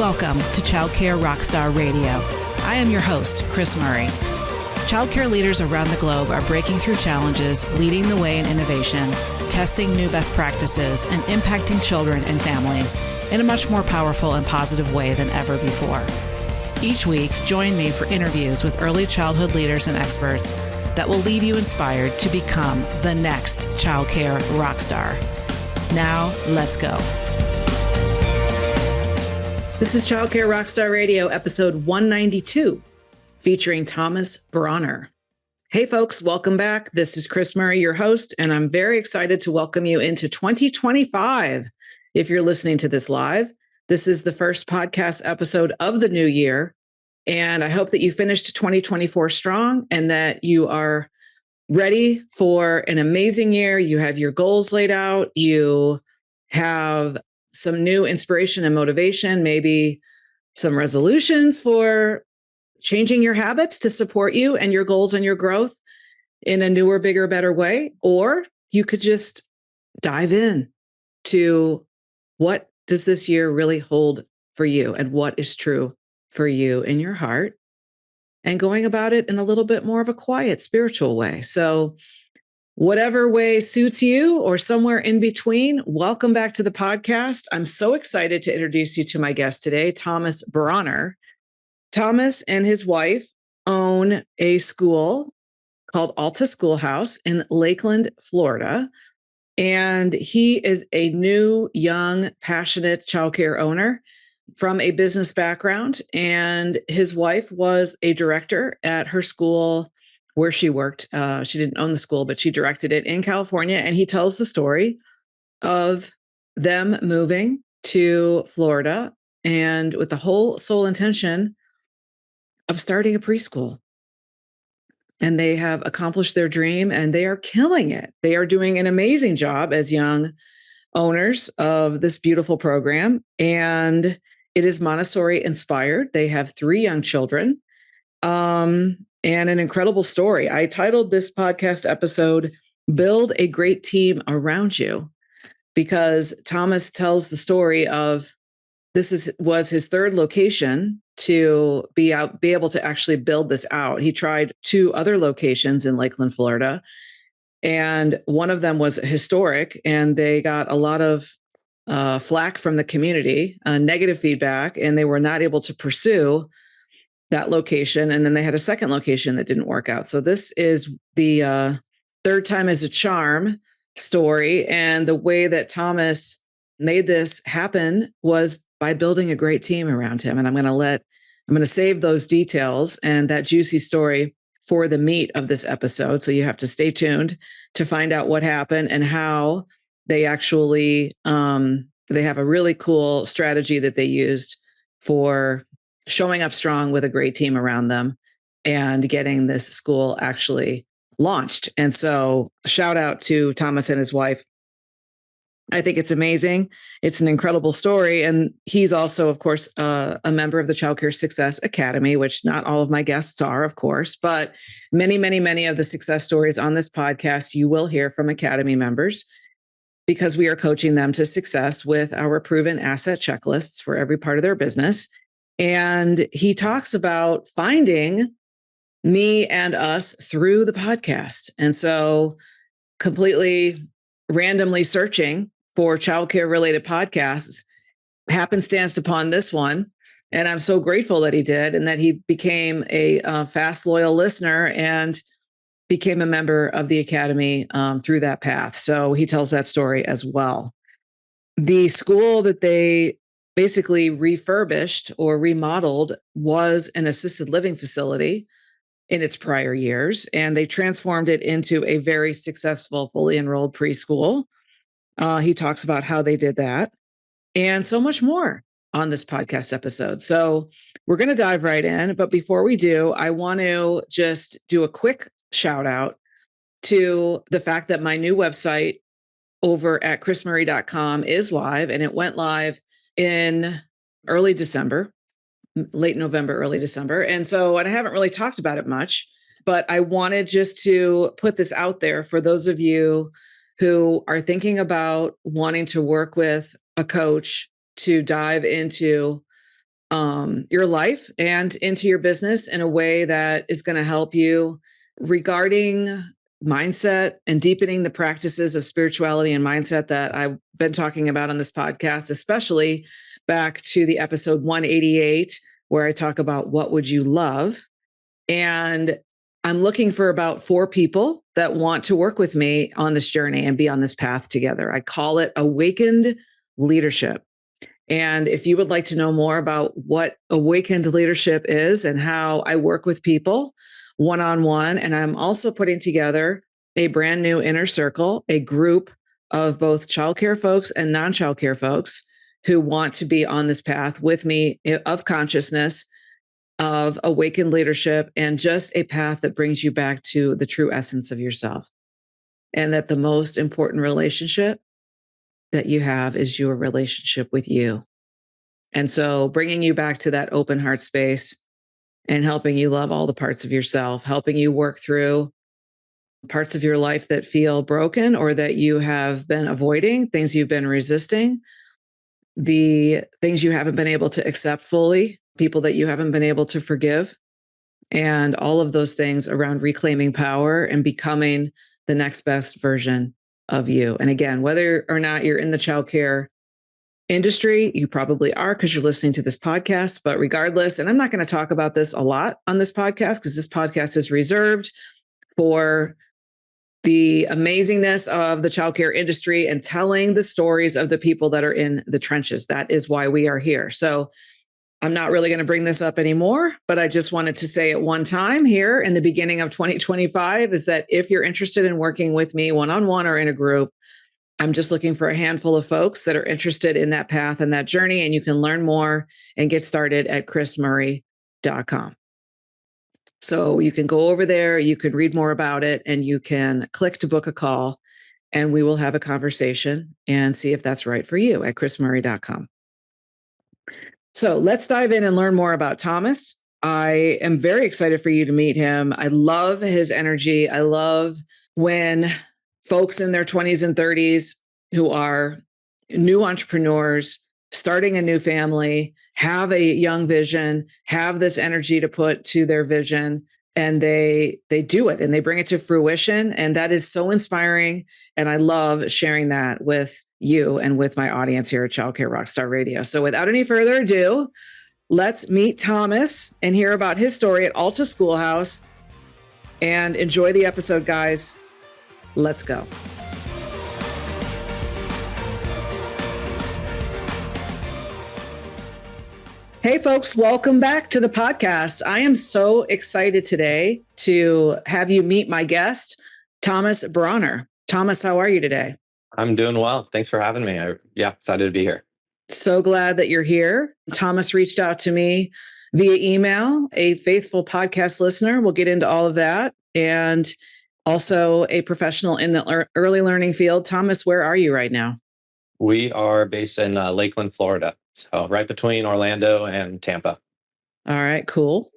Welcome to Childcare Rockstar Radio. I am your host, Kris Murray. Childcare leaders around the globe are breaking through challenges, leading the way in innovation, testing new best practices, and impacting children and families in a much more powerful and positive way than ever before. Each week, join me for interviews with early childhood leaders and experts that will leave you inspired to become the next childcare rockstar. Now, let's go. This is Childcare Rockstar Radio, episode 192, featuring Thomas Brawner. Hey folks, welcome back. This is Kris Murray, your host, and I'm very excited to welcome you into 2025. If you're listening to this live, this is the first podcast episode of the new year, and I hope that you finished 2024 strong and that you are ready for an amazing year. You have your goals laid out. You have some new inspiration and motivation, maybe some resolutions for changing your habits to support you and your goals and your growth in a newer, bigger, better way. Or you could just dive in to what does this year really hold for you and what is true for you in your heart, and going about it in a little bit more of a quiet, spiritual way. So whatever way suits you or somewhere in between, welcome back to the podcast. I'm so excited to introduce you to my guest today, Thomas Brawner. Thomas and his wife own a school called Alta Schoolhouse in Lakeland, Florida. And he is a new, young, passionate childcare owner from a business background. And his wife was a director at her school where she worked. She didn't own the school, but she directed it in California. And he tells the story of them moving to Florida and with the whole sole intention of starting a preschool. And they have accomplished their dream and they are killing it. They are doing an amazing job as young owners of this beautiful program. And it is Montessori-inspired. They have 3 young children. And an incredible story. I titled this podcast episode, Build a Great Team Around You, because Thomas tells the story of was his 3rd location to be able to actually build this out. He tried 2 other locations in Lakeland, Florida, and one of them was historic, and they got a lot of flack from the community, negative feedback, and they were not able to pursue that location. And then they had a second location that didn't work out. So this is the 3rd time is a charm story. And the way that Thomas made this happen was by building a great team around him. And I'm going to save those details and that juicy story for the meat of this episode. So you have to stay tuned to find out what happened and how they actually, they have a really cool strategy that they used for showing up strong with a great team around them and getting this school actually launched. And so shout out to Thomas and his wife. I think it's amazing. It's an incredible story. And he's also, of course, a member of the Childcare Success Academy, which not all of my guests are, of course, but many, many, many of the success stories on this podcast, you will hear from Academy members because we are coaching them to success with our proven asset checklists for every part of their business. And he talks about finding me and us through the podcast. And so completely randomly searching for childcare related podcasts, happenstanced upon this one. And I'm so grateful that he did and that he became a fast, loyal listener and became a member of the Academy through that path. So he tells that story as well. The school that they basically refurbished or remodeled was an assisted living facility in its prior years, and they transformed it into a very successful, fully enrolled preschool. He talks about how they did that and so much more on this podcast episode. So we're going to dive right in. But before we do, I want to just do a quick shout out to the fact that my new website over at krismurray.com is live, and it went live in early December, late November, early December. And I haven't really talked about it much, but I wanted just to put this out there for those of you who are thinking about wanting to work with a coach to dive into your life and into your business in a way that is going to help you regarding mindset and deepening the practices of spirituality and mindset that I've been talking about on this podcast, especially back to the episode 188, where I talk about what would you love. And I'm looking for about 4 people that want to work with me on this journey and be on this path together. I call it awakened leadership. And if you would like to know more about what awakened leadership is and how I work with people one-on-one, and I'm also putting together a brand new inner circle, a group of both childcare folks and non-childcare folks who want to be on this path with me of consciousness, of awakened leadership, and just a path that brings you back to the true essence of yourself. And that the most important relationship that you have is your relationship with you. And so bringing you back to that open heart space and helping you love all the parts of yourself, helping you work through parts of your life that feel broken or that you have been avoiding, things you've been resisting, the things you haven't been able to accept fully, people that you haven't been able to forgive, and all of those things around reclaiming power and becoming the next best version of you. And again, whether or not you're in the childcare industry, you probably are because you're listening to this podcast, but regardless, and I'm not going to talk about this a lot on this podcast because this podcast is reserved for the amazingness of the childcare industry and telling the stories of the people that are in the trenches. That is why we are here. So I'm not really going to bring this up anymore, but I just wanted to say it one time here in the beginning of 2025 is that if you're interested in working with me one-on-one or in a group, I'm just looking for a handful of folks that are interested in that path and that journey. And you can learn more and get started at krismurray.com. So you can go over there, you can read more about it, and you can click to book a call, and we will have a conversation and see if that's right for you at krismurray.com. So let's dive in and learn more about Thomas. I am very excited for you to meet him. I love his energy. I love when folks in their 20s and 30s who are new entrepreneurs, starting a new family, have a young vision, have this energy to put to their vision, and they do it and they bring it to fruition. And that is so inspiring. And I love sharing that with you and with my audience here at Childcare Rockstar Radio. So without any further ado, let's meet Thomas and hear about his story at Alta Schoolhouse and enjoy the episode, guys. Let's go. Hey, folks, welcome back to the podcast. I am so excited today to have you meet my guest, Thomas Brawner. Thomas, how are you today? I'm doing well. Thanks for having me. Excited to be here. So glad that you're here. Thomas reached out to me via email, a faithful podcast listener. We'll get into all of that. And also a professional in the early learning field. Thomas, where are you right now? We are based in Lakeland, Florida. So right between Orlando and Tampa. All right, cool.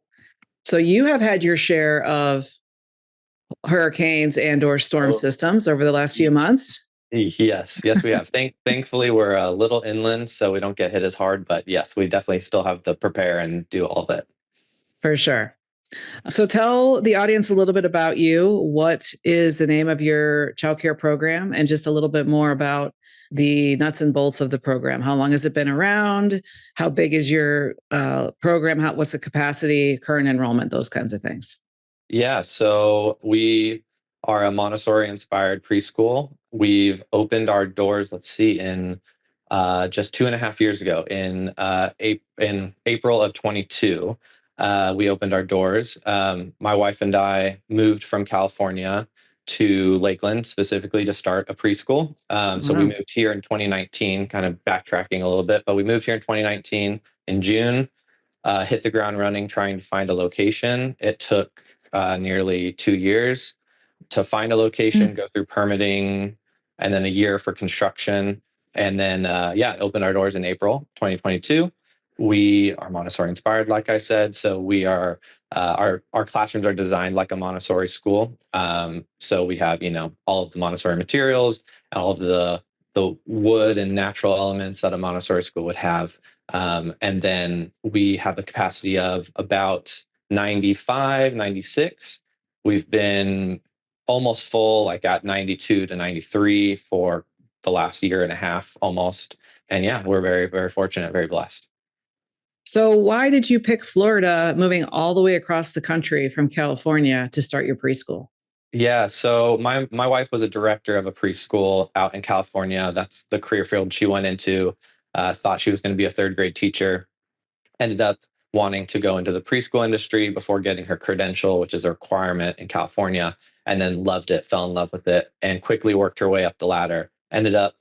So you have had your share of hurricanes and or storm systems over the last few months. Yes, we have. Thankfully, we're a little inland, so we don't get hit as hard. But yes, we definitely still have to prepare and do all of it. For sure. So tell the audience a little bit about you. What is the name of your childcare program? And just a little bit more about the nuts and bolts of the program. How long has it been around? How big is your program? What's the capacity, current enrollment, those kinds of things? Yeah, so we are a Montessori-inspired preschool. We've opened our doors, in just 2.5 years ago, in April of 22. We opened our doors. My wife and I moved from California to Lakeland specifically to start a preschool. So we moved here in 2019, kind of backtracking a little bit, but we moved here in 2019 in June, hit the ground running trying to find a location. It took nearly 2 years to find a location, go through permitting, and then a year for construction. And then, opened our doors in April 2022. We are Montessori inspired, like I said. So we are, our classrooms are designed like a Montessori school. So we have, all of the Montessori materials and all of the the wood and natural elements that a Montessori school would have. And then we have the capacity of about 95, 96. We've been almost full, like at 92 to 93 for the last year and a half almost. And yeah, we're very, very fortunate, very blessed. So why did you pick Florida, moving all the way across the country from California to start your preschool? Yeah, so my wife was a director of a preschool out in California. That's the career field she went into. Thought she was going to be a third grade teacher. Ended up wanting to go into the preschool industry before getting her credential, which is a requirement in California, and then loved it, fell in love with it, and quickly worked her way up the ladder. Ended up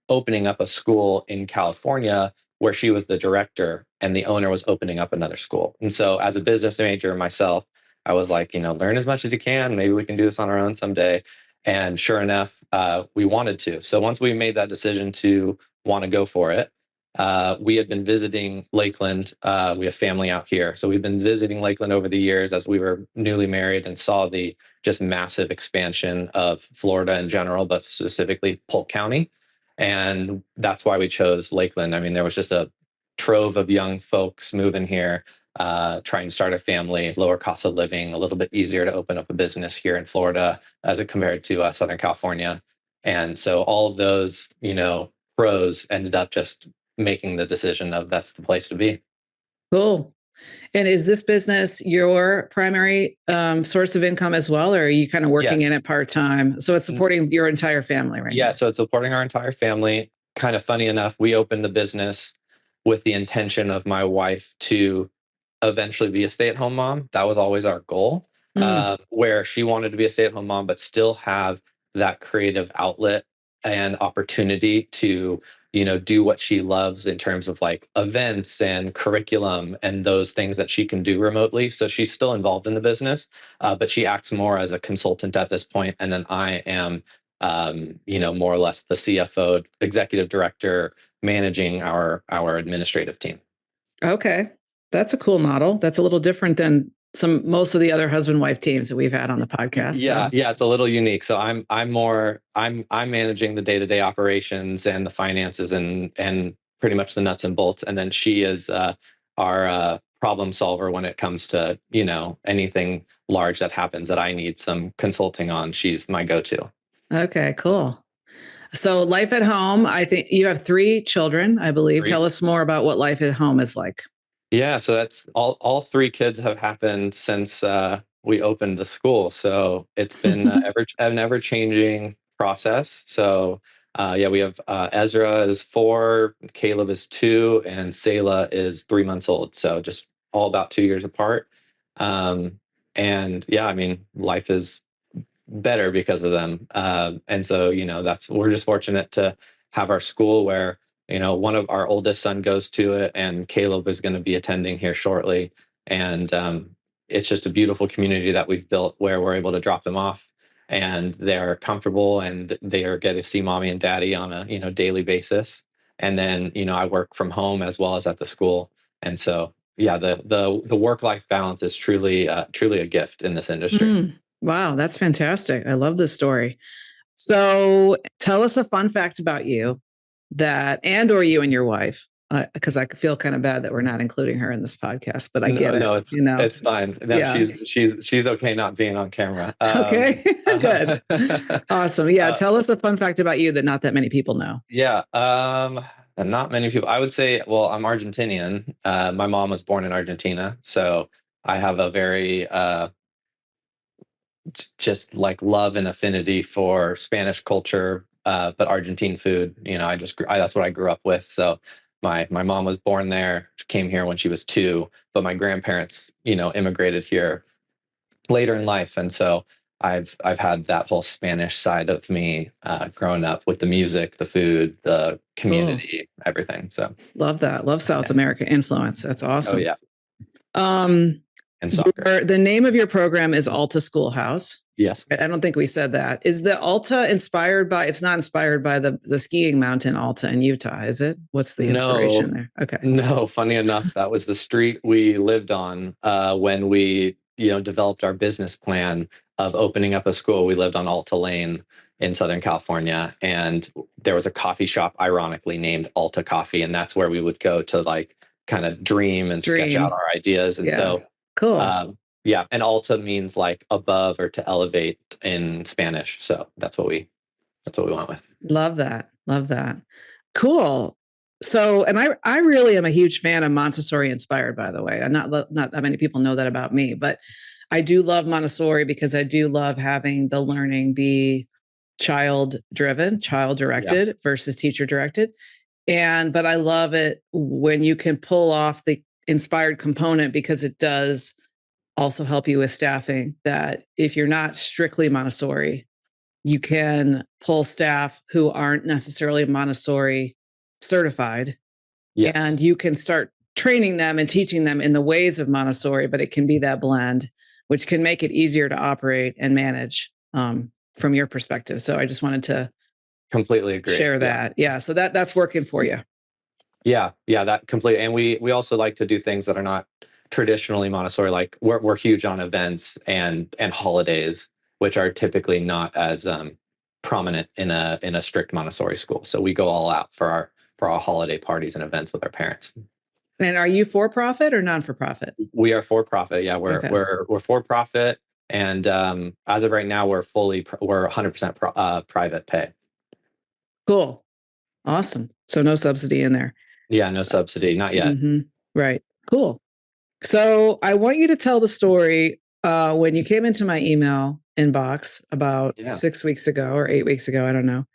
opening up a school in California where she was the director, and the owner was opening up another school. And so, as a business major myself, I was like, learn as much as you can. Maybe we can do this on our own someday. And sure enough, we wanted to. So once we made that decision to want to go for it, we had been visiting Lakeland. We have family out here. So we've been visiting Lakeland over the years as we were newly married and saw the just massive expansion of Florida in general, but specifically Polk County. And that's why we chose Lakeland. I mean, there was just a trove of young folks moving here, trying to start a family, lower cost of living, a little bit easier to open up a business here in Florida as it compared to Southern California. And so all of those, pros ended up just making the decision of that's the place to be. Cool. And is this business your primary source of income as well, or are you kind of working in Yes. it part-time? So it's supporting your entire family right Yeah, now. so it's supporting our entire family. Kind of funny enough, we opened the business with the intention of my wife to eventually be a stay-at-home mom. That was always our goal, Mm, where she wanted to be a stay-at-home mom, but still have that creative outlet and opportunity to, do what she loves in terms of like events and curriculum and those things that she can do remotely. So she's still involved in the business, but she acts more as a consultant at this point. And then I am, more or less the CFO, executive director, managing our administrative team. okay. That's a cool model. That's a little different than most of the other husband-wife teams that we've had on the podcast. So Yeah, it's a little unique. So I'm managing the day-to-day operations and the finances and pretty much the nuts and bolts. And then she is our problem solver when it comes to, anything large that happens that I need some consulting on. She's my go-to. okay, cool. So life at home, I think you have 3 children, I believe. Three. Tell us more about what life at home is like. Yeah, so that's all three kids have happened since we opened the school. So it's been an ever changing process. So yeah, we have Ezra is 4, Caleb is 2, and Selah is 3 months old. So just all about 2 years apart. Um, and yeah, I mean, life is better because of them. And so, we're just fortunate to have our school where, one of our oldest son goes to it, and Caleb is going to be attending here shortly. And it's just a beautiful community that we've built where we're able to drop them off and they're comfortable and they are getting to see mommy and daddy on a, daily basis. And then, I work from home as well as at the school. And so, yeah, the work-life balance is truly a gift in this industry. Mm, wow, that's fantastic. I love this story. So tell us a fun fact about you or you and your wife, because I feel kind of bad that we're not including her in this podcast, but I get No, it, no, you know? it's fine. No, Yeah. she's okay not being on camera. Okay, good. Awesome. Yeah. uh, Tell us a fun fact about you that not that many people know. yeah, and not many people. I would say, well, I'm Argentinian. My mom was born in Argentina, so I have a very just like love and affinity for Spanish culture, but Argentine food. That's what I grew up with. So my mom was born there, came here when she was 2, but my grandparents, immigrated here later in life, and so I've had that whole Spanish side of me growing up with the music, the food, the Cool. community, everything. So Love that. Love South yeah. America influence. That's Oh awesome. yeah, Um, and soccer. the name of your program is Alta Schoolhouse. Yes. I don't think we said that. Is the Alta inspired by? It's not inspired by the skiing mountain Alta in Utah, is it? What's the No, inspiration there? Okay. no. Funny enough, that was the street we lived on when we, developed our business plan of opening up a school. We lived on Alta Lane in Southern California. And there was a coffee shop, ironically named Alta Coffee. And that's where we would go to like kind of dream and sketch out our ideas. And so, cool. yeah. And Alta means like above or to elevate in Spanish. So that's what we went with. Love that. Love that. Cool. So, and I really am a huge fan of Montessori-inspired, by the way. And not that many people know that about me, but I do love Montessori because I do love having the learning be child-driven, child-directed versus teacher-directed. But I love it when you can pull off the inspired component because it does also help you with staffing, that if you're not strictly Montessori, you can pull staff who aren't necessarily Montessori certified. Yes. And you can start training them and teaching them in the ways of Montessori, but it can be that blend, which can make it easier to operate and manage from your perspective. So I just wanted to completely agree. Share that. Yeah. So that's working for you. Yeah. That completely. And we also like to do things that are not traditionally Montessori. Like we're huge on events and holidays, which are typically not as prominent in a strict Montessori school. So we go all out for our holiday parties and events with our parents. And are you for profit or non-for-profit? We are for profit. Yeah, we're for profit, and as of right now, we're 100% private pay. Cool, awesome. So no subsidy in there. Yeah, no subsidy, not yet. Mm-hmm. Right. Cool. So I want you to tell the story when you came into my email inbox about 6 weeks ago or 8 weeks ago. I don't know.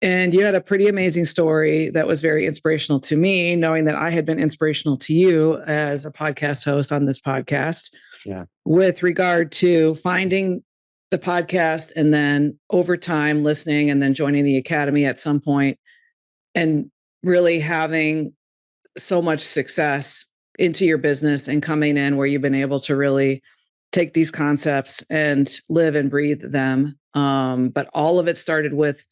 And you had a pretty amazing story that was very inspirational to me, knowing that I had been inspirational to you as a podcast host on this podcast. Yeah. With regard to finding the podcast and then over time listening and then joining the academy at some point and really having so much success into your business and coming in where you've been able to really take these concepts and live and breathe them. But all of it started with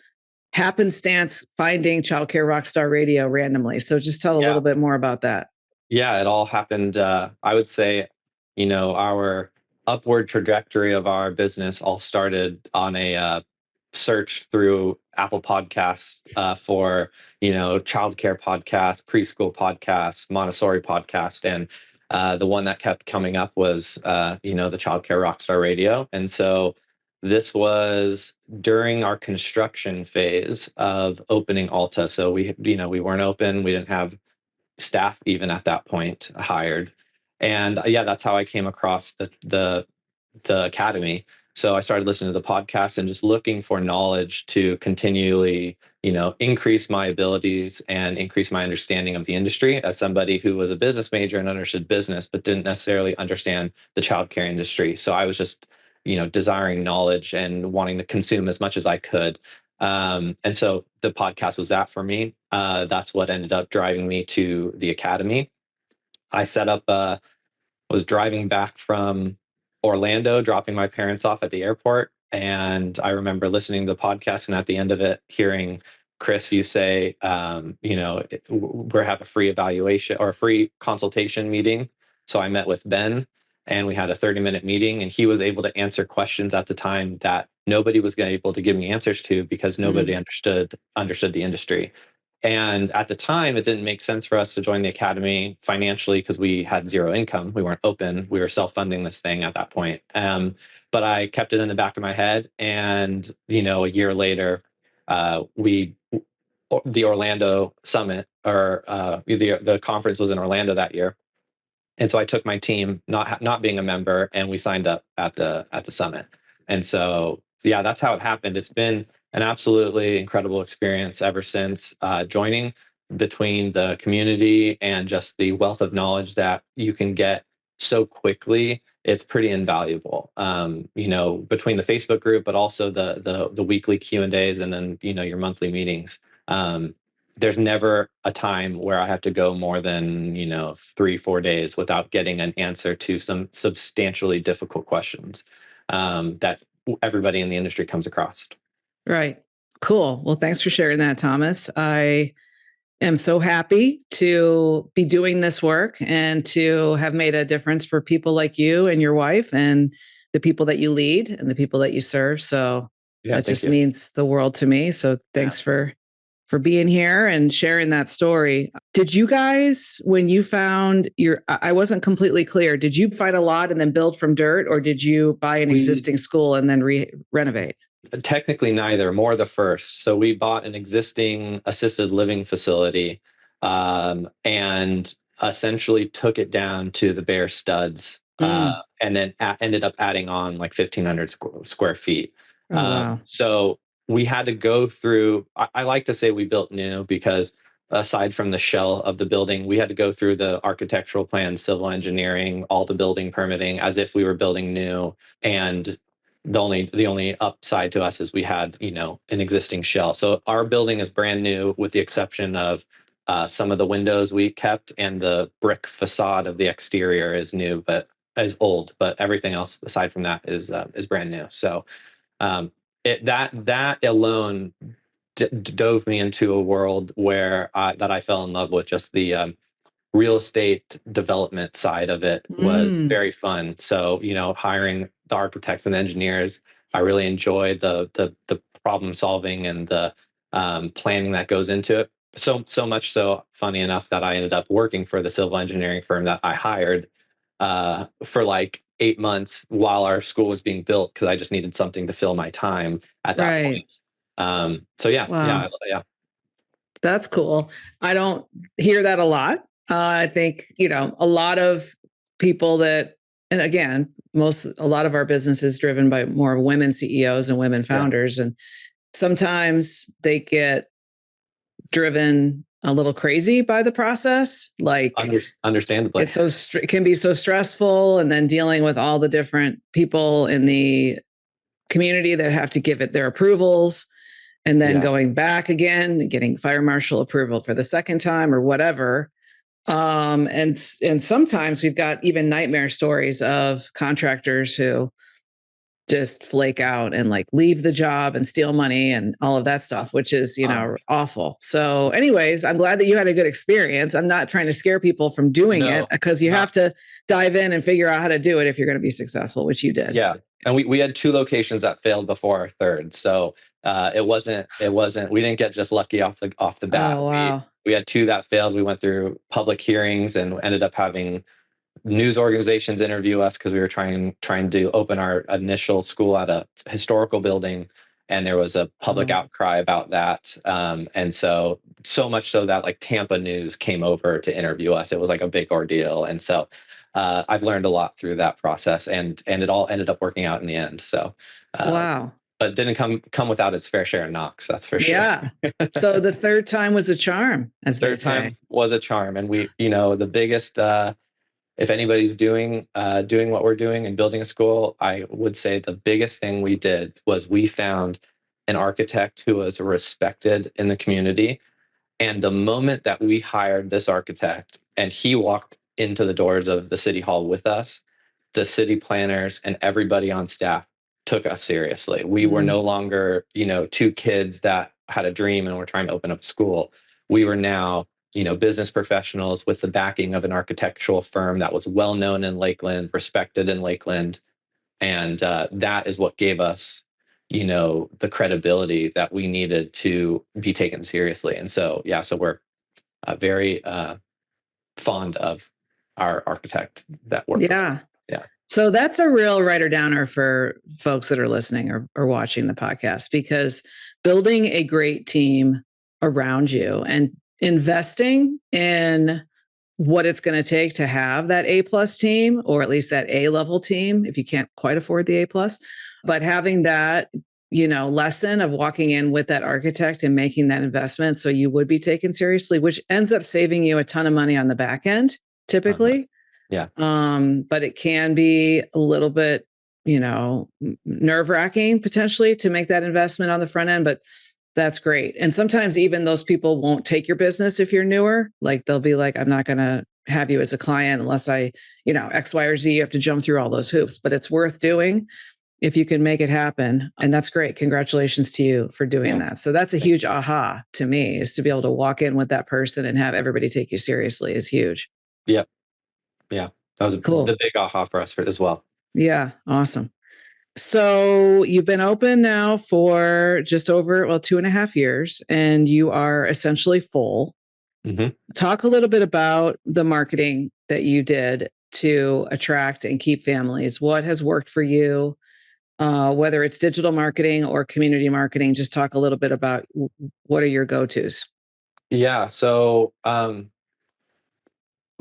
happenstance finding Childcare Rockstar Radio randomly. So just tell a little bit more about that. Yeah, it all happened. I would say, our upward trajectory of our business all started on a search through Apple Podcasts for, childcare podcast, preschool podcast, Montessori podcast. And the one that kept coming up was, the Childcare Rockstar Radio. And so this was during our construction phase of opening Alta. So we weren't open. We didn't have staff even at that point hired. And that's how I came across the academy. So I started listening to the podcast and just looking for knowledge to continually, increase my abilities and increase my understanding of the industry as somebody who was a business major and understood business, but didn't necessarily understand the childcare industry. So I was just, desiring knowledge and wanting to consume as much as I could. And so the podcast was that for me. That's what ended up driving me to the academy. I set up, was driving back from Orlando, dropping my parents off at the airport. And I remember listening to the podcast and at the end of it, hearing Kris, you say, we're have a free evaluation or a free consultation meeting. So I met with Ben and we had a 30-minute meeting and he was able to answer questions at the time that nobody was able to give me answers to because nobody understood the industry. And at the time, it didn't make sense for us to join the academy financially because we had zero income. We weren't open. We were self-funding this thing at that point. But I kept it in the back of my head. And, a year later, the Orlando Summit or the conference was in Orlando that year. And so I took my team, not being a member, and we signed up at the summit. And so, that's how it happened. It's been an absolutely incredible experience ever since joining, between the community and just the wealth of knowledge that you can get so quickly. It's pretty invaluable, between the Facebook group, but also the weekly Q&As and then, your monthly meetings. There's never a time where I have to go more than, 3-4 days without getting an answer to some substantially difficult questions that everybody in the industry comes across. Right. Cool. Well, thanks for sharing that, Thomas. I am so happy to be doing this work and to have made a difference for people like you and your wife and the people that you lead and the people that you serve. So Yeah, That thank just you. means the world to me. So Yeah. thanks for being here and sharing that story. Did you guys, when you found I wasn't completely clear, did you find a lot and then build from dirt, or did you buy an We existing school and then renovate? technically neither, more the first. So we bought an existing assisted living facility, and essentially took it down to the bare studs, Mm. and then ended up adding on like 1,500 square feet. Oh, wow. So we had to go through, I like to say we built new because aside from the shell of the building, we had to go through the architectural plans, civil engineering, all the building permitting as if we were building new. And the only upside to us is we had, an existing shell. So our building is brand new with the exception of some of the windows we kept, and the brick facade of the exterior is new, but is old. But everything else aside from that is brand new. So um, that alone dove me into a world where I fell in love with. Just the real estate development side of it was Mm. very fun. So, hiring the architects and engineers, I really enjoyed the problem solving and the planning that goes into it. So much so, funny enough, that I ended up working for the civil engineering firm that I hired for like 8 months while our school was being built, because I just needed something to fill my time at that Right. point. So yeah, Wow. yeah. That's cool. I don't hear that a lot. I think, a lot of people that, and again, a lot of our business is driven by more women CEOs and women Yeah. founders. And sometimes they get driven a little crazy by the process. Like Understandably. it's it can be so stressful. And then dealing with all the different people in the community that have to give it their approvals, and then Yeah. going back again, getting fire marshal approval for the second time or whatever. And sometimes we've got even nightmare stories of contractors who just flake out and like leave the job and steal money and all of that stuff, which is, awful. So anyways, I'm glad that you had a good experience. I'm not trying to scare people from doing it, No, because you not have to dive in and figure out how to do it if you're going to be successful, which you did. Yeah, and we had 2 locations that failed before our third, so we didn't get just lucky off the bat. Oh, We wow. we had 2 that failed. We went through public hearings and ended up having news organizations interview us because we were trying to open our initial school at a historical building, and there was a public Oh, outcry about that. And so much so that like Tampa News came over to interview us. It was like a big ordeal, and so I've learned a lot through that process, and it all ended up working out in the end. So, wow. but didn't come without its fair share of knocks. That's for sure. Yeah. So the third time was a charm, as they Third time say. was a charm, and the biggest. If anybody's doing what we're doing and building a school, I would say the biggest thing we did was we found an architect who was respected in the community. And the moment that we hired this architect and he walked into the doors of the city hall with us, the city planners and everybody on staff took us seriously. We were no longer, 2 kids that had a dream and were trying to open up a school. We were now, business professionals with the backing of an architectural firm that was well known in Lakeland, respected in Lakeland. And that is what gave us, the credibility that we needed to be taken seriously. And so, yeah, so we're very fond of our architect that worked with us. Yeah. Yeah. So that's a real writer downer for folks that are listening or watching the podcast, because building a great team around you and investing in what it's going to take to have that A+ team, or at least that A level team, if you can't quite afford the A+, but having that, lesson of walking in with that architect and making that investment so you would be taken seriously, which ends up saving you a ton of money on the back end, typically. Yeah. But it can be a little bit, nerve-wracking potentially to make that investment on the front end, but that's great. And sometimes even those people won't take your business if you're newer. Like they'll be like, I'm not going to have you as a client unless I, X, Y, or Z. You have to jump through all those hoops, but it's worth doing if you can make it happen. And that's great. Congratulations to you for doing that. So that's a huge aha to me, is to be able to walk in with that person and have everybody take you seriously is huge. Yep. Yeah. That was Cool. the big aha for us as well. Yeah. Awesome. So you've been open now for just over, well, 2.5 years, and you are essentially full. Hmm. Talk a little bit about the marketing that you did to attract and keep families. What has worked for you, whether it's digital marketing or community marketing? Just talk a little bit about what are your go-tos. Yeah. So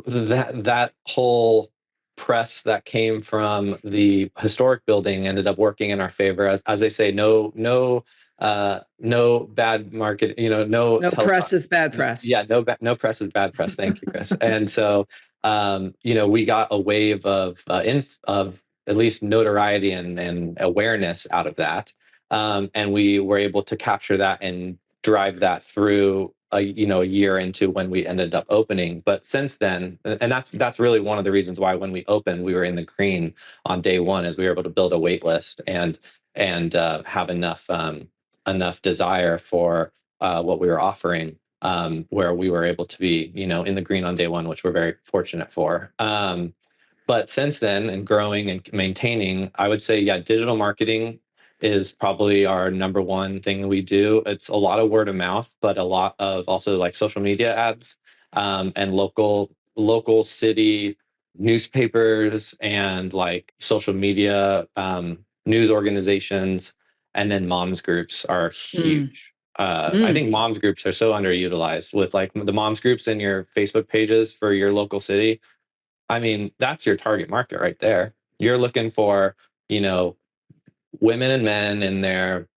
that whole press that came from the historic building ended up working in our favor. As they say, no bad market, no No press is bad press. yeah, no press is bad press. Thank you, Kris. And so, we got a wave of at least notoriety and awareness out of that. And we were able to capture that and drive that through a year into when we ended up opening. But since then, and that's really one of the reasons why when we opened we were in the green on day one, is we were able to build a wait list and have enough desire for what we were offering, where we were able to be in the green on day one, which we're very fortunate for. But since then, and growing and maintaining, I would say, yeah, digital marketing is probably our number one thing that we do. It's a lot of word of mouth, but a lot of also like social media ads, and local city newspapers and like social media, news organizations, and then moms groups are Mm, huge. I mm. think moms groups are so underutilized, with like the moms groups in your Facebook pages for your local city. I mean, that's your target market right there. You're looking for, you know, women and men in their,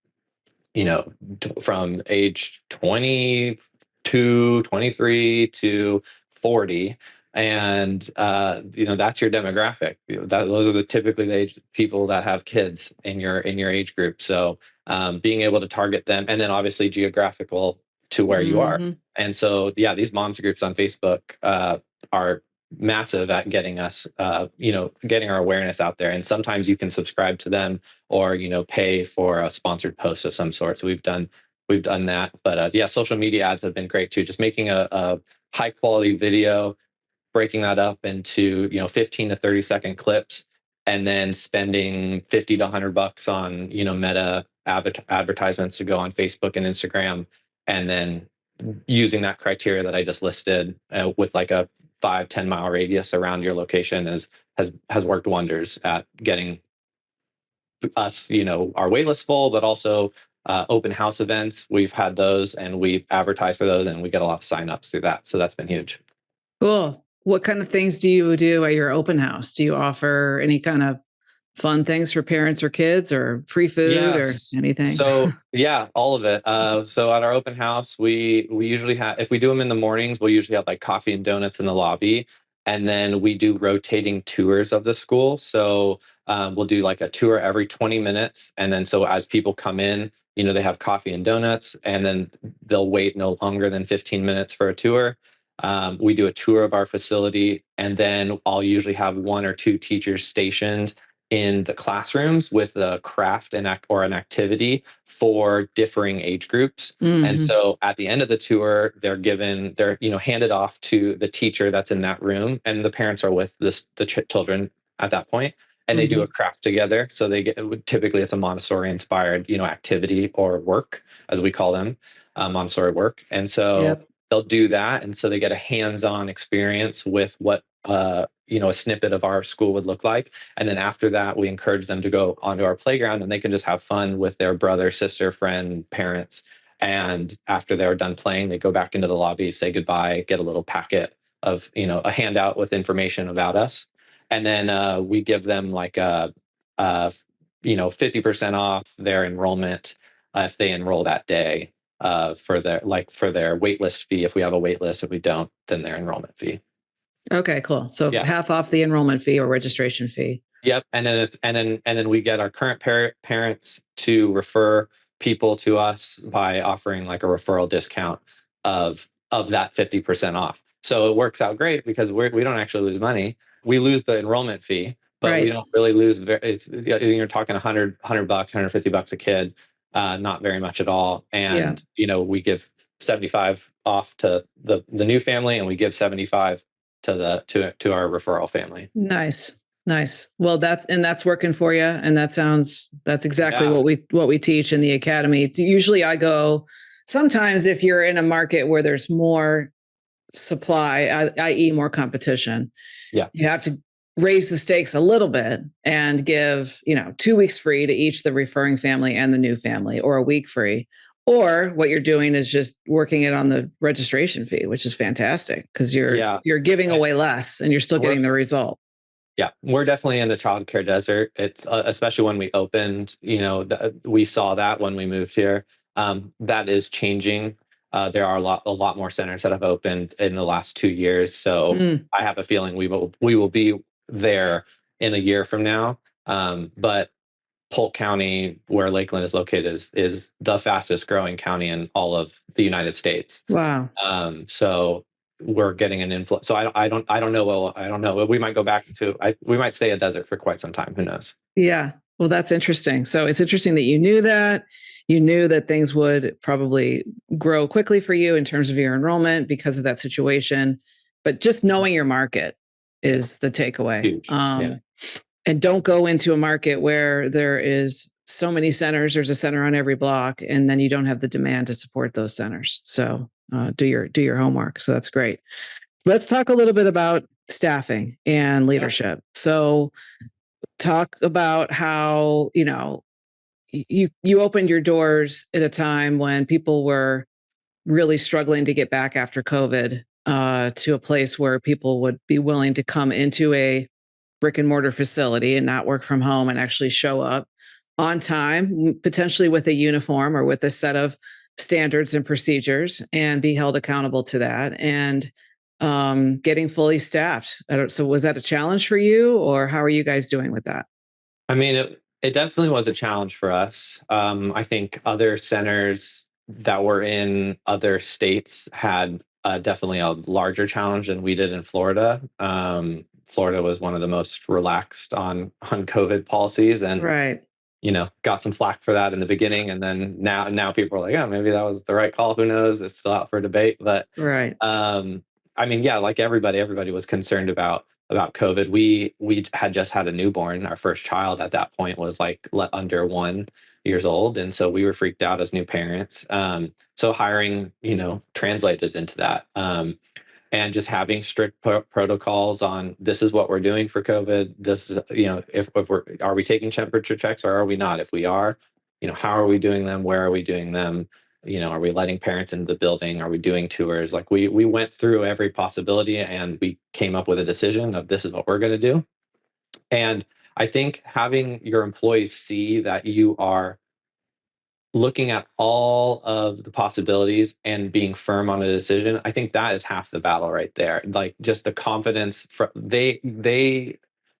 from age 22, 23 to 40. And, that's your demographic. Those are typically the people that have kids in your age group. So, being able to target them, and then obviously geographical to where you are. Hmm. And so, yeah, these moms groups on Facebook are massive at getting us, getting our awareness out there. And sometimes you can subscribe to them, or pay for a sponsored post of some sort. So we've done that. But yeah, social media ads have been great too. Just making a high quality video, breaking that up into 15 to 30-second clips, and then spending 50 to $100 on meta advertisements to go on Facebook and Instagram, and then using that criteria that I just listed, with like a 5-10 mile radius around your location, has worked wonders at getting us, our waitlist full, but also open house events. We've had those, and we advertise for those, and we get a lot of signups through that. So that's been huge. Cool. What kind of things do you do at your open house? Do you offer any kind of fun things for parents or kids, or free food or Yes. anything? So yeah, all of it. So at our open house, we usually have, if we do them in the mornings, we'll usually have like coffee and donuts in the lobby, and then we do rotating tours of the school. So we'll do like a tour every 20 minutes, and then so as people come in, they have coffee and donuts, and then they'll wait no longer than 15 minutes for a tour. We do a tour of our facility, and then I'll usually have one or two teachers stationed in the classrooms with a craft or an activity for differing age groups. And Hmm. so at the end of the tour, they're handed off to the teacher that's in that room, and the parents are with the children at that point, and they do a Hmm. craft together. So typically it's a Montessori-inspired, activity or work, as we call them, Montessori work. And so Yep. they'll do that, and so they get a hands-on experience with what a snippet of our school would look like. And then after that, we encourage them to go onto our playground, and they can just have fun with their brother, sister, friend, parents. And after they're done playing, they go back into the lobby, say goodbye, get a little packet of, a handout with information about us. And then we give them like a 50% off their enrollment, if they enroll that day, for their waitlist fee. If we have a waitlist, if we don't, then their enrollment fee. Okay, cool. So Yeah. half off the enrollment fee or registration fee. Yep. And then we get our current parents to refer people to us by offering like a referral discount of that 50% off. So it works out great because we don't actually lose money. We lose the enrollment fee, but we Right. don't really lose. You're talking 100 bucks, $150 a kid, not very much at all. Yeah. And we give 75 off to the new family, and we give 75 to our referral family. Nice. Nice. Well, that's working for you. And that's exactly Yeah. what we teach in the academy. It's usually I go sometimes if you're in a market where there's more supply, i.e. more competition, Yeah. you have to raise the stakes a little bit and give, 2 weeks free to each the referring family and the new family, or a week free. Or what you're doing is just working it on the registration fee, which is fantastic because Yeah. you're giving And away less and you're still we're getting the result. Yeah, we're definitely in the childcare desert. It's especially when we opened, we saw that when we moved here. That is changing. There are a lot more centers that have opened in the last 2 years. So Mm, I have a feeling we will be there in a year from now. But Polk County, where Lakeland is located, is the fastest growing county in all of the United States. wow. So we're getting an influx. So I don't know. Well, I don't know. We might go back to, we might stay a desert for quite some time. Who knows? Yeah. Well, that's interesting. So it's interesting that you knew that. You knew that things would probably grow quickly for you in terms of your enrollment because of that situation. But just knowing your market is the takeaway. Huge. Yeah. And don't go into a market where there is so many centers. There's a center on every block, and then you don't have the demand to support those centers. So do your homework. So that's great. Let's talk a little bit about staffing and leadership. So talk about how you opened your doors at a time when people were really struggling to get back after COVID, to a place where people would be willing to come into a brick and mortar facility and not work from home and actually show up on time, potentially with a uniform or with a set of standards and procedures, and be held accountable to that. And getting fully staffed. So was that a challenge for you, or how are you guys doing with that? I mean, it definitely was a challenge for us. I think other centers that were in other states had definitely a larger challenge than we did in Florida. Florida was one of the most relaxed on COVID policies, and Right. got some flack for that in the beginning, and then now people are like, yeah, maybe that was the right call. Who knows? It's still out for debate, but Right. I mean, yeah, like everybody was concerned about COVID. We had just had a newborn. Our first child at that point was like under 1 years old, and so we were freaked out as new parents. So hiring, translated into that. And just having strict protocols on, this is what we're doing for COVID. This is, if are we taking temperature checks or are we not? If we are, how are we doing them? Where are we doing them? Are we letting parents into the building? Are we doing tours? Like we went through every possibility, and we came up with a decision of, this is what we're going to do. And I think having your employees see that you are looking at all of the possibilities and being firm on a decision, I think that is half the battle right there. Like, just the confidence from, they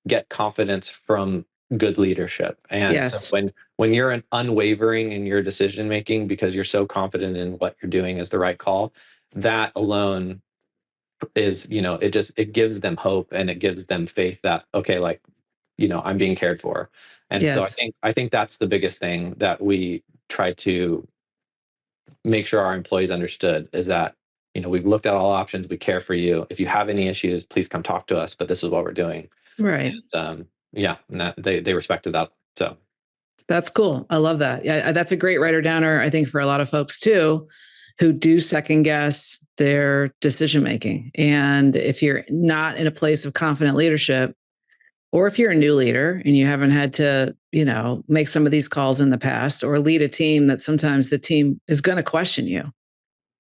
get confidence from good leadership. And so Yes. when you're unwavering in your decision making because you're so confident in what you're doing is the right call, that alone is, it gives them hope, and it gives them faith that, okay, like, I'm being cared for. And so Yes. I think that's the biggest thing that we try to make sure our employees understood, is that, we've looked at all options, we care for you. If you have any issues, please come talk to us, but this is what we're doing. Right. And yeah, and that they respected that. So That's cool. I love that. Yeah, that's a great writer downer, I think, for a lot of folks too, who do second guess their decision making. And if you're not in a place of confident leadership, or if you're a new leader and you haven't had to, make some of these calls in the past, or lead a team that sometimes the team is going to question you.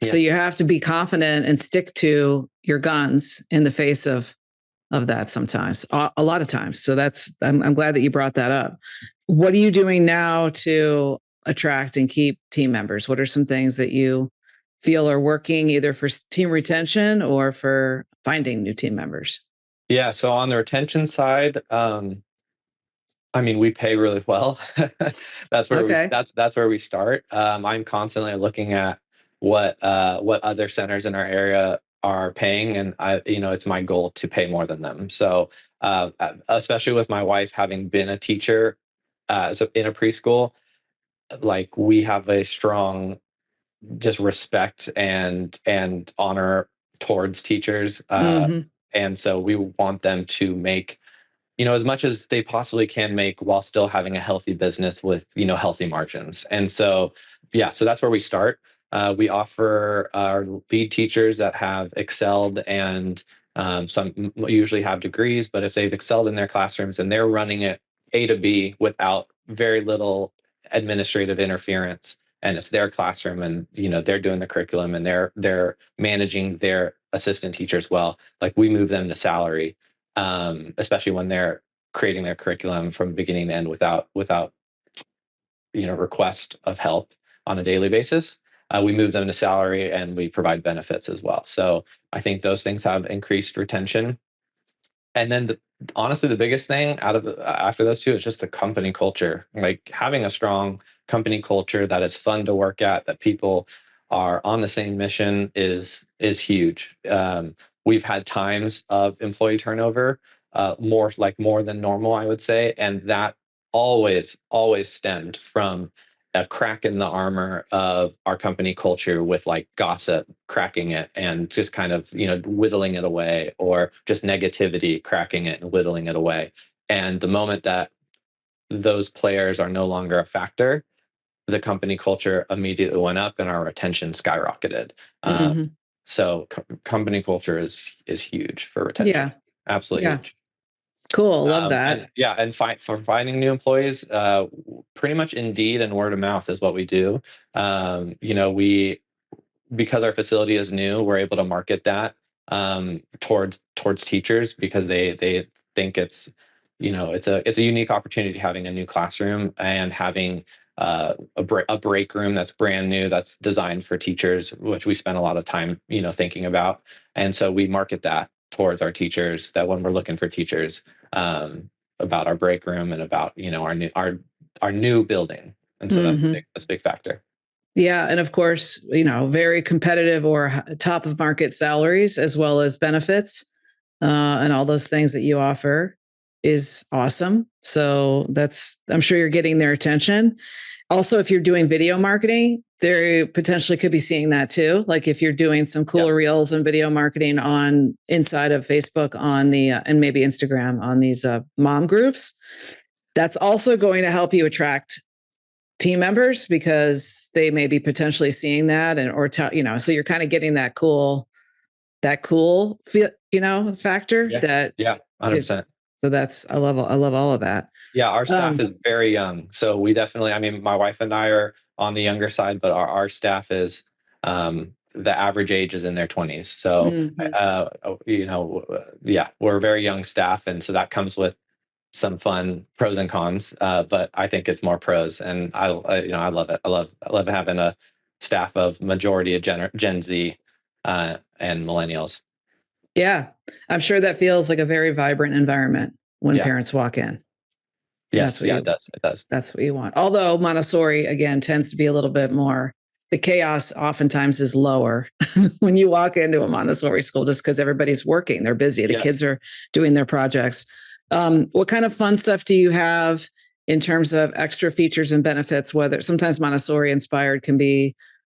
yeah. So you have to be confident and stick to your guns in the face of that sometimes, a lot of times. So I'm glad that you brought that up. What are you doing now to attract and keep team members? What are some things that you feel are working either for team retention or for finding new team members? Yeah, so on the retention side, I mean, we pay really well. That's where we Okay. that's where we start. I'm constantly looking at what other centers in our area are paying, and it's my goal to pay more than them. So especially with my wife having been a teacher, so in a preschool, like, we have a strong just respect and honor towards teachers, Hmm. and so we want them to make as much as they possibly can make while still having a healthy business with, healthy margins. And so, yeah, so that's where we start. We offer our lead teachers that have excelled and some usually have degrees, but if they've excelled in their classrooms and they're running it A to B without very little administrative interference, and it's their classroom, and they're doing the curriculum, and they're managing their assistant teachers well, like we move them to salary, especially when they're creating their curriculum from beginning to end without request of help on a daily basis. We move them to salary, and we provide benefits as well. So I think those things have increased retention. And then honestly, the biggest thing after those two is just the company culture. Like having a strong company culture that is fun to work at, that people are on the same mission is huge. We've had times of employee turnover, more than normal, I would say, and that always stemmed from a crack in the armor of our company culture with like gossip cracking it and just kind of whittling it away, or just negativity cracking it and whittling it away. And the moment that those players are no longer a factor, the company culture immediately went up and our retention skyrocketed. Mm-hmm. So company culture is huge for retention. Yeah, Absolutely huge. Cool. Love that. And for finding new employees, pretty much Indeed and word of mouth is what we do. Because our facility is new, we're able to market that towards teachers, because they think it's a unique opportunity having a new classroom and having a break room that's brand new, that's designed for teachers, which we spend a lot of time thinking about. And so we market that towards our teachers, that when we're looking for teachers, about our break room and about our new building. And so that's a big factor. Yeah. And of course, very competitive or top of market salaries, as well as benefits, and all those things that you offer is awesome. So I'm sure you're getting their attention. Also, if you're doing video marketing, they potentially could be seeing that too. Like if you're doing some cool reels and video marketing on inside of Facebook and maybe Instagram on these mom groups, that's also going to help you attract team members, because they may be potentially seeing that so you're kind of getting that cool factor. Yeah, 100%. So I love all of that. Yeah, our staff is very young. So we definitely, my wife and I are on the younger side, but our staff is, the average age is in their 20s. So, we're a very young staff. And so that comes with some fun pros and cons. But I think it's more pros, and I love it. I love having a staff of majority of Gen Z, and millennials. Yeah. I'm sure that feels like a very vibrant environment when parents walk in. Yes, it does. It does. That's what you want. Although Montessori, again, tends to be a little bit more, the chaos oftentimes is lower when you walk into a Montessori school, just because everybody's working. They're busy. The kids are doing their projects. What kind of fun stuff do you have in terms of extra features and benefits? Whether sometimes Montessori-inspired can be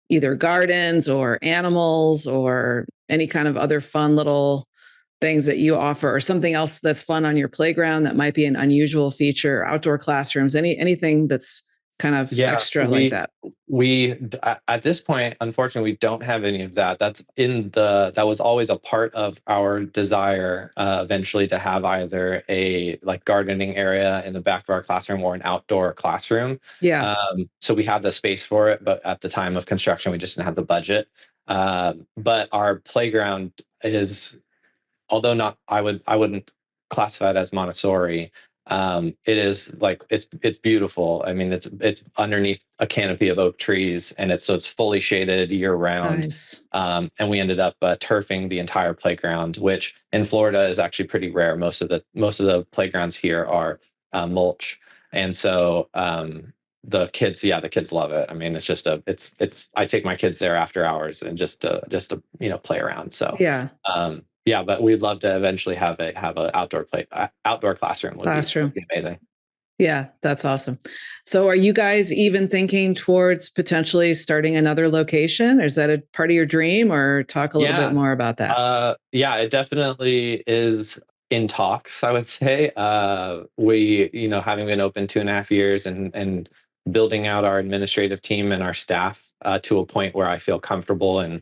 either gardens or animals or any kind of other fun little things that you offer, or something else that's fun on your playground that might be an unusual feature, outdoor classrooms, anything that's kind of extra like that. We at this point, unfortunately, we don't have any of that. That was always a part of our desire, eventually, to have either a gardening area in the back of our classroom or an outdoor classroom. Yeah. So we have the space for it, but at the time of construction, we just didn't have the budget. But our playground is, although I wouldn't classify it as Montessori. It is it's beautiful. It's underneath a canopy of oak trees, and it's fully shaded year round. Nice. And we ended up turfing the entire playground, which in Florida is actually pretty rare. Most of the playgrounds here are mulch, and so the kids love it. It's I take my kids there after hours and just to play around. So yeah, but we'd love to eventually have an outdoor classroom. Would be amazing. Yeah, that's awesome. So are you guys even thinking towards potentially starting another location? Or is that a part of your dream, or talk a little bit more about that? Yeah, it definitely is in talks, I would say. We, having been open 2.5 years and building out our administrative team and our staff to a point where I feel comfortable and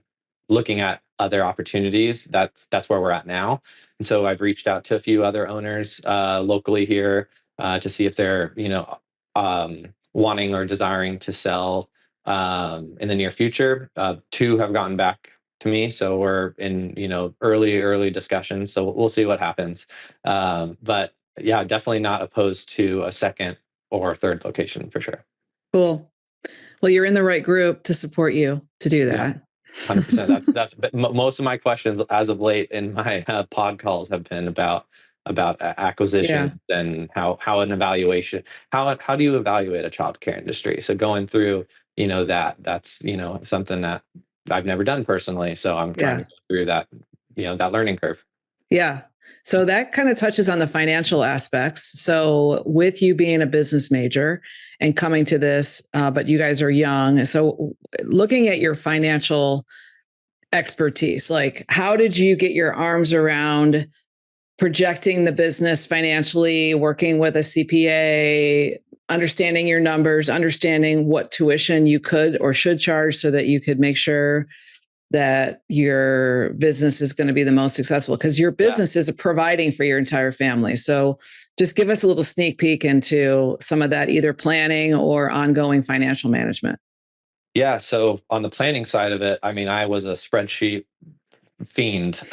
looking at other opportunities. That's where we're at now. And so I've reached out to a few other owners locally here to see if they're, wanting or desiring to sell in the near future. Two have gotten back to me, so we're in early discussions. So we'll see what happens. But yeah, definitely not opposed to a second or third location for sure. Cool. Well, you're in the right group to support you to do Yeah. that. 100%. That's most of my questions as of late in my pod calls have been about acquisition and how an evaluation, how do you evaluate a childcare industry? So going through that's something that I've never done personally. So I'm trying to go through that that learning curve. Yeah. So that kind of touches on the financial aspects. So with you being a business major and coming to this, but you guys are young. So looking at your financial expertise, like how did you get your arms around projecting the business financially, working with a CPA, understanding your numbers, understanding what tuition you could or should charge so that you could make sure that your business is going to be the most successful, because your business is providing for your entire family. So just give us a little sneak peek into some of that, either planning or ongoing financial management. Yeah. So on the planning side of it, I mean, I was a spreadsheet fiend.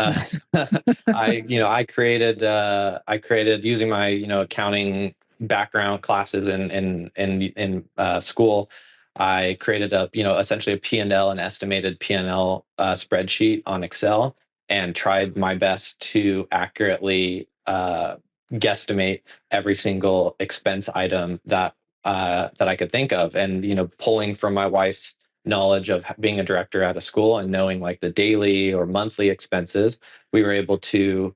I created using my accounting background classes in school. I created essentially a P&L, an estimated P&L spreadsheet on Excel, and tried my best to accurately guesstimate every single expense item that I could think of, and pulling from my wife's knowledge of being a director at a school and knowing like the daily or monthly expenses, we were able to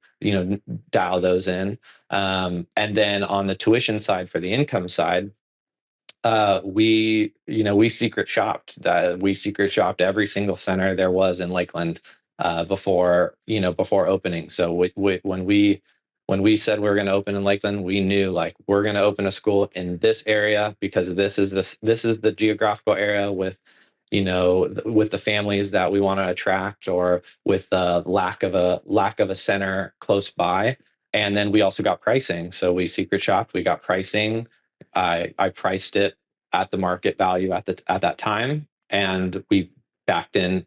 dial those in. And then on the tuition side, for the income side, we secret shopped every single center there was in Lakeland before opening. So when we said we were going to open in Lakeland, we knew like we're going to open a school in this area because this is the geographical area with with the families that we want to attract, or with the lack of a center close by. And then we also got pricing. So we secret shopped, we got pricing. I priced it at the market value at that time, and we backed into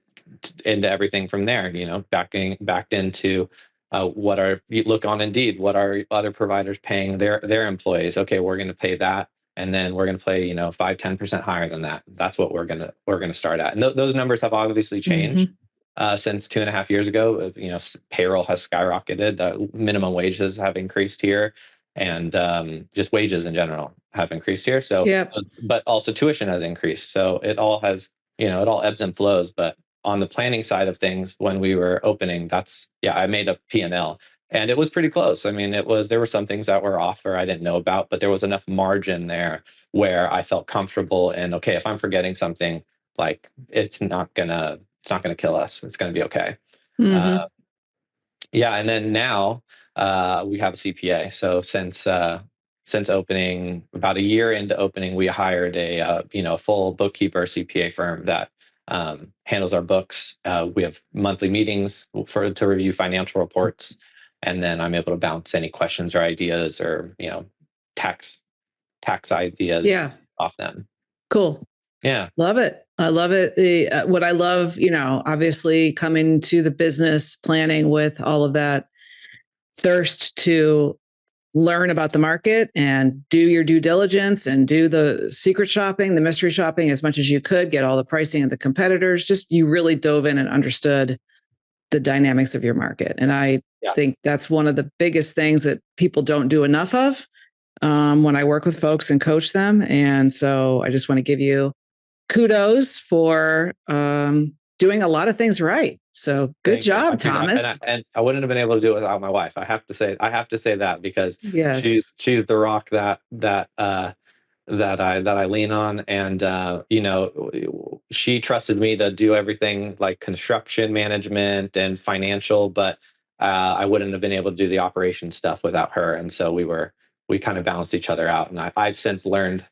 everything from there. Backed into you look on Indeed, what are other providers paying their employees? Okay, we're going to pay that, and then we're going to play 5-10% higher than that. That's what we're going to start at. And those numbers have obviously changed since 2.5 years ago. Payroll has skyrocketed, minimum wages have increased here, and just wages in general have increased here. So but also tuition has increased, so it all has it all ebbs and flows. But on the planning side of things, when we were opening, I made a P&L, and it was pretty close. I mean, there were some things that were off or I didn't know about, but there was enough margin there where I felt comfortable. And okay, if I'm forgetting something, like it's not gonna kill us. It's gonna be okay. And then now we have a CPA. So since opening, about a year into opening, we hired a full bookkeeper CPA firm that handles our books. We have monthly meetings to review financial reports, and then I'm able to bounce any questions or ideas or tax ideas off them. Cool. Yeah. Love it. I love it. What I love, obviously coming to the business planning with all of that thirst to learn about the market and do your due diligence and do the secret shopping, the mystery shopping as much as you could, get all the pricing of the competitors. Just you really dove in and understood the dynamics of your market. And I think that's one of the biggest things that people don't do enough of when I work with folks and coach them. And so I just want to give you kudos for doing a lot of things right. So good job, Thomas. And I wouldn't have been able to do it without my wife. I have to say that, because she's the rock that I lean on. And she trusted me to do everything like construction management and financial, but I wouldn't have been able to do the operation stuff without her. And so we kind of balanced each other out. And I've since learned,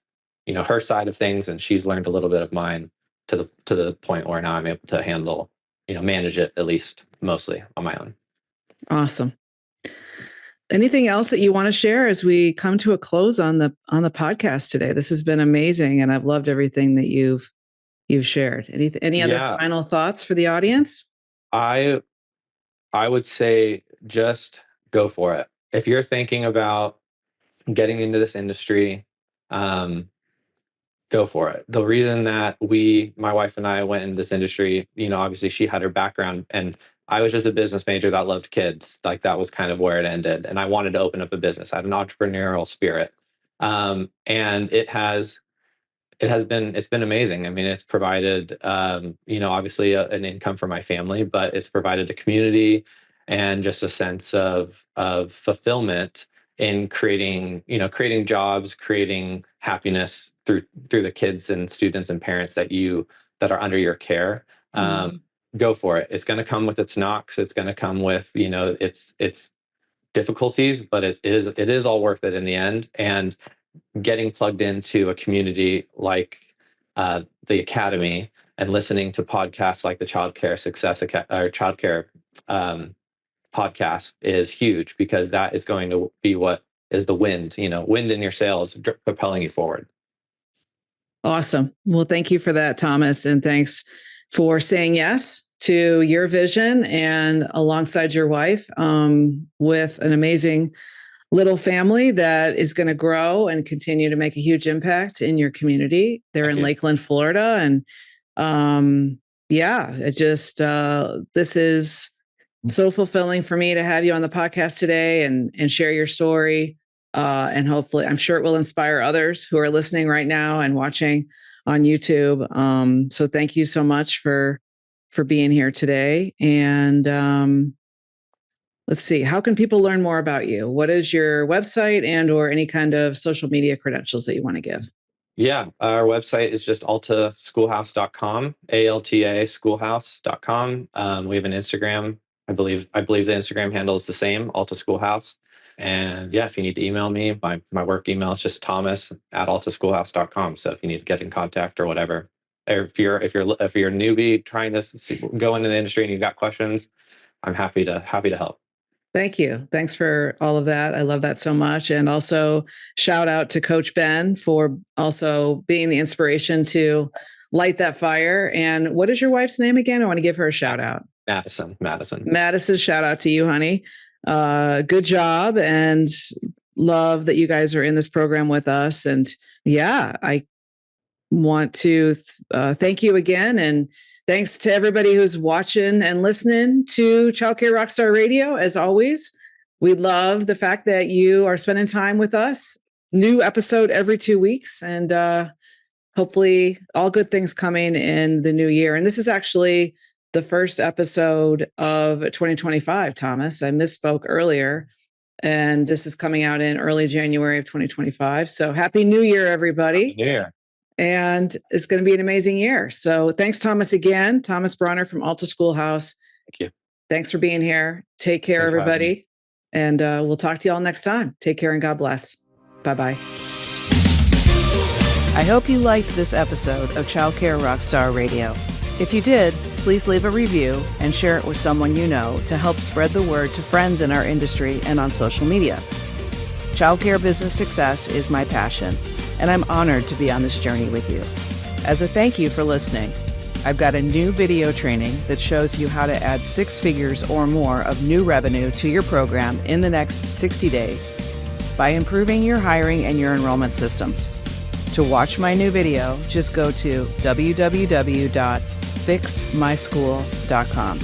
her side of things, and she's learned a little bit of mine to the point where now I'm able to handle, manage it, at least mostly on my own. Awesome. Anything else that you want to share as we come to a close on the podcast today? This has been amazing, and I've loved everything that you've shared. Any other final thoughts for the audience? I would say just go for it. If you're thinking about getting into this industry, go for it. The reason that my wife and I went into this industry, obviously she had her background, and I was just a business major that loved kids. Like, that was kind of where it ended. And I wanted to open up a business. I had an entrepreneurial spirit. And it's been amazing. I mean, it's provided, obviously an income for my family, but it's provided a community and just a sense of fulfillment in creating jobs, creating happiness through the kids and students and parents that are under your care. Go for it. It's going to come with its knocks. It's going to come with, its difficulties, but it is all worth it in the end. And getting plugged into a community like the Academy and listening to podcasts like the Childcare Success or Childcare podcast is huge, because that is going to be what is the wind in your sails, propelling you forward. Awesome. Well, thank you for that, Thomas. And thanks for saying yes to your vision and alongside your wife, with an amazing little family that is going to grow and continue to make a huge impact in your community there in Lakeland, Florida. And this is so fulfilling for me to have you on the podcast today and share your story. And hopefully, I'm sure it will inspire others who are listening right now and watching on YouTube. So thank you so much for being here today. And let's see, how can people learn more about you? What is your website or any kind of social media credentials that you want to give? Yeah, our website is just altaschoolhouse.com, ALTA schoolhouse.com. We have an Instagram. I believe the Instagram handle is the same, Alta Schoolhouse. And yeah, if you need to email me, my work email is just thomas@altaschoolhouse.com. So if you need to get in contact or whatever, or if you're a newbie trying to go into the industry and you've got questions, I'm happy to help. Thank you. Thanks for all of that. I love that so much. And also shout out to Coach Ben for also being the inspiration to light that fire. And what is your wife's name again? I want to give her a shout out. Madison, shout out to you, honey. Good job, and love that you guys are in this program with us. And yeah, I want to thank you again. And thanks to everybody who's watching and listening to Childcare Rockstar Radio. As always, we love the fact that you are spending time with us. New episode every 2 weeks, and hopefully all good things coming in the new year. And this is actually the first episode of 2025, Thomas. I misspoke earlier, and this is coming out in early January of 2025. So happy New Year, everybody. Happy New Year. And it's going to be an amazing year. So thanks, Thomas, again. Thomas Brawner from Alta Schoolhouse. Thank you. Thanks for being here. Take care, everybody. And we'll talk to you all next time. Take care and God bless. Bye-bye. I hope you liked this episode of Childcare Rockstar Radio. If you did, please leave a review and share it with someone you know to help spread the word to friends in our industry and on social media. Childcare business success is my passion, and I'm honored to be on this journey with you. As a thank you for listening, I've got a new video training that shows you how to add 6 figures or more of new revenue to your program in the next 60 days by improving your hiring and your enrollment systems. To watch my new video, just go to www.fixmyschool.com.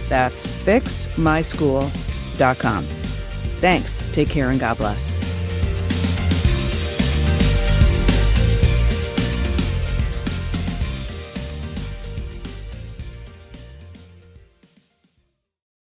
That's fixmyschool.com. Thanks. Take care and God bless.